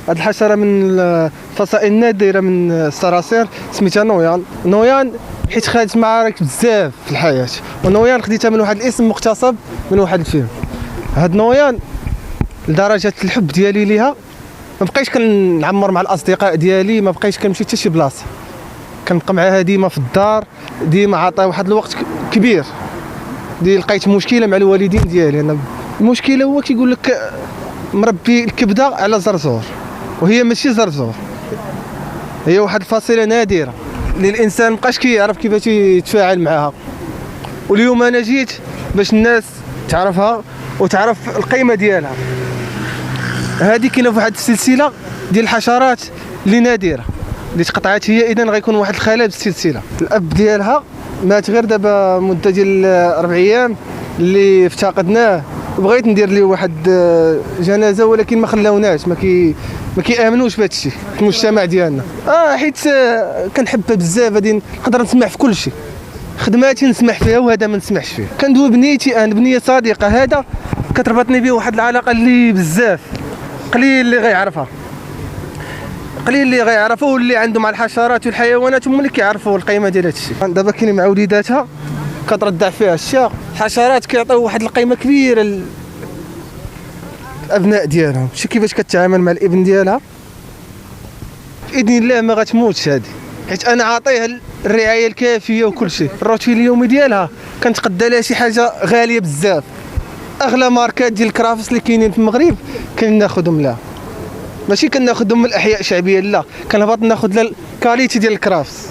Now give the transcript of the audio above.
هاد الحشره من الفصائل النادره من الصراصير سميتها نويان. نويان حيت خدت معارك بزاف في الحياه، ونويان خديتها من واحد الاسم مقتصب من واحد الفيلم. هاد نويان لدرجه الحب ديالي ليها ما بقيتش كنعمر مع الاصدقاء ديالي، ما بقيتش كنمشي حتى شي بلاصه، كنبقى معاها ديما في الدار، ديما عطاها واحد الوقت كبير. لقيت مشكله مع الوالدين ديالي. انا المشكله هو كيقول لك مربي الكبده على زرزور، وهي ماشي زرزور، هي واحد الفصيله نادره اللي الانسان مابقاش كيعرف كيفاش يتفاعل معها. واليوم انا جيت باش الناس تعرفها وتعرف القيمه ديالها. هذه كاينه في واحد السلسله ديال الحشرات اللي نادره اللي تقطعات هي، اذا غيكون واحد الخلل بالسلسله. الاب ديالها مات غير دابا مده ديال 4 ايام اللي افتقدناه، وبغيت ندير ليه واحد جنازه ولكن ما خلاوناش، ما كيامنوش بهذا الشيء في المجتمع ديالنا. حيت كنحبها بزاف، غادي نقدر نسمع في كل شيء، خدماتي نسمح فيها وهذا ما نسمحش فيه. كندوي بنيتي، انا بنيه صديقه هذا كتربطني به واحد العلاقه اللي بزاف قليل اللي غيعرفها، واللي عنده مع الحشرات والحيوانات هما اللي كيعرفوا القيمه ديال هذا الشيء. دابا كاين مع وليداتها كتردع فيها الشيء. الحشرات كيعطيو واحد القيمه كبيره للابناء ديالهم. شي كيفاش كتعامل مع الابن ديالها، باذن الله ما غتموتش هذه، حيت انا عاطيها الرعايه الكافيه وكل شيء. الروتين اليومي ديالها كنتقدى لها شي حاجه غاليه بزاف، اغلى ماركات ديال الكرافس اللي كاينين في المغرب كناخذهم لها، ماشي كناخذهم من الاحياء الشعبيه، لا كنهبط ناخذ الكاليتي ديال الكرافس.